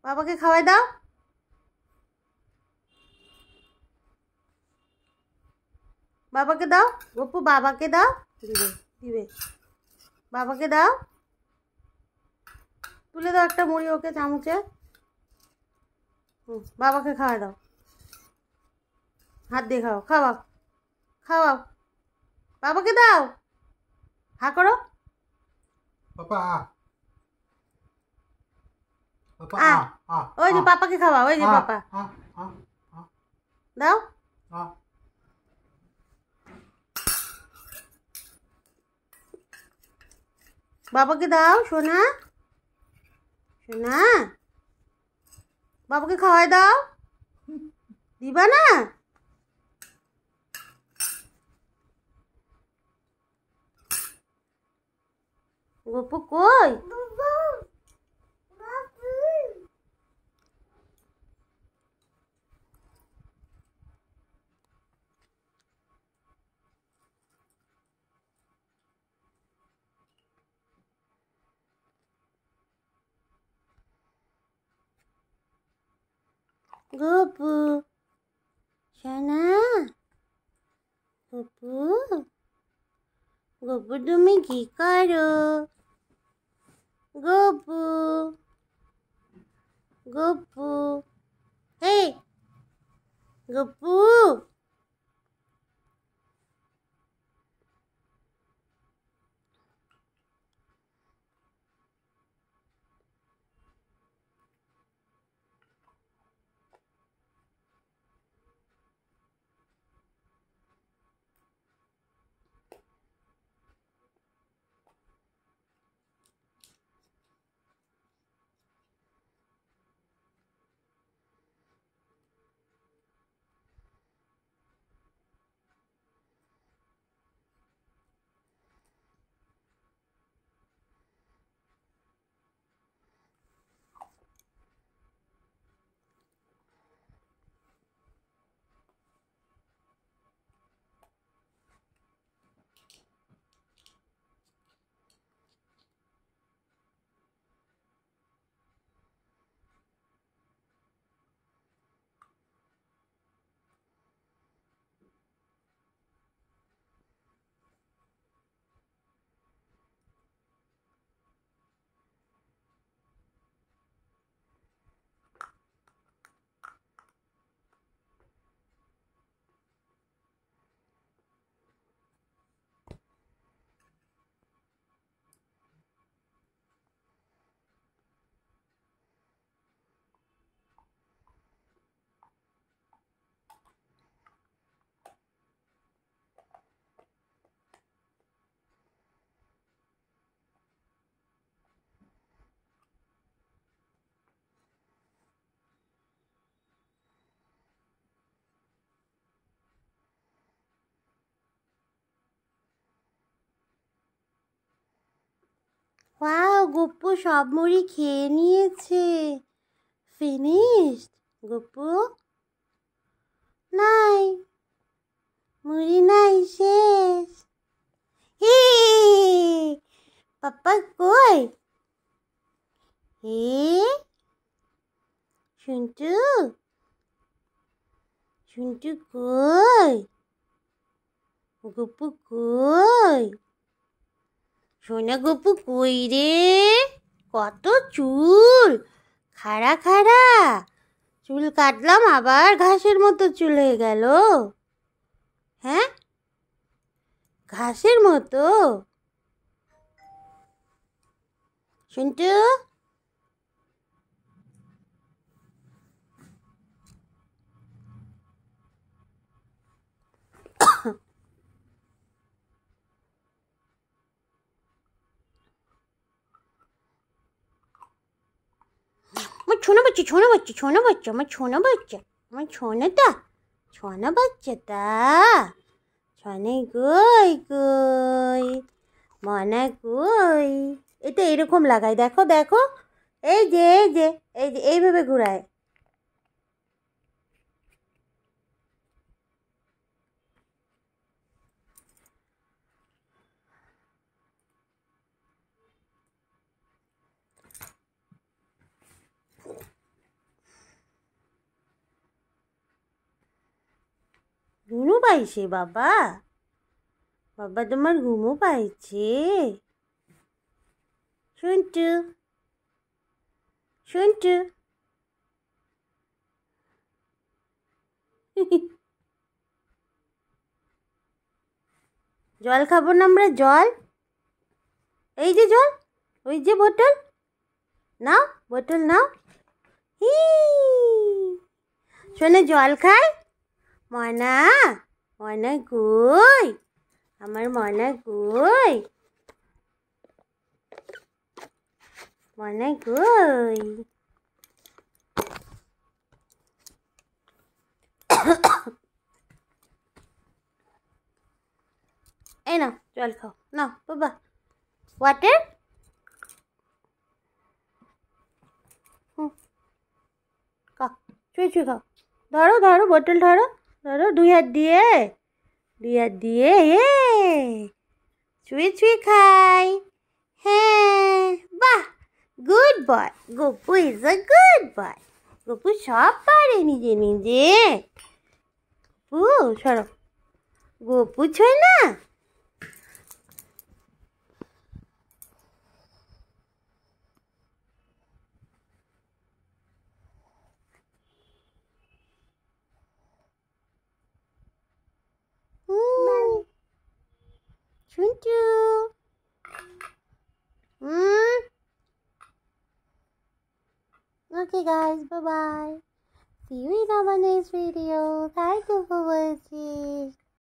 বাবাকে খাওয়াই দাও। বাবাকে দাও গপু, বাবাকে দাও। দিবে দিবে, বাবাকে দাও। তুলে দাও একটা মুড়ি ওকে চামচে। বাবাকে খাওয়াই দাও, হাত দিয়ে খাও, খাওয়াও খাওয়াও। বাবাকে দাও, হা করো। পাপা আ, ওই যে পাপাকে খাওয়া, ওই যে পাপা দাও। বাবাকে দাও সোনা, সোনা বাবাকে খাওয়াই দাও। দিবা না? গপু কই? গপু সোনা, গপু গপু তুমি কি করো? গপু গপু, এই গপু। ওয়াও, গপু সব মুড়ি খেয়ে নিয়েছে। ফিনিশড গপু? নাই, মুড়ি নাই, শেষ। হে, পাপা কই? হে শুনটু, শুনটু কই? গপু কই? সোনা গপু কই রে? কত চুল, খাড়া খাড়া চুল কাটলাম, আবার ঘাসের মতো চুল হয়ে গেল। হ্যাঁ, ঘাসের মতো। শুনটু, আমার ছোনা বাচ্চা, ছোনা বাচ্চা, ছোনা বাচ্চা, আমার ছোনা বাচ্চা, আমার ছোনাটা, ছোনা বাচ্চাটা। ছনে কই কই, মনা কই? এটা এরকম লাগাই, দেখো দেখো, এই যে এই যে এই যে এইভাবে ঘুরায়। ঘুমও পাইছে বাবা? বাবা তোমার ঘুমও পাইছে? শুনটু শুনটু জল খাবো না আমরা? জল, এই যে জল, ওই যে বোতল নাও, বোতল নাও। হি শোনে জল খায়? ময়না, ময়না কই? আমার ময়না কই? ময়না কই? এই নাও জল খাও, নাও বাবা ওয়াটার। খাও, ছুঁয়ে ছুঁয়ে খাও। ধরো ধরো বোতল ধরো, ধরো দুই হাত দিয়ে, দুই হাত দিয়ে ছুঁয়ে ছুঁয়ে খাই। হ্যাঁ বাহ, good boy. Gopu is a good boy. Gopu সব পারে নিজে নিজে। গপু সরো, গপু ছয় না। শুনছু? Okay guys, bye bye. See you in our next video. Thank you for watching.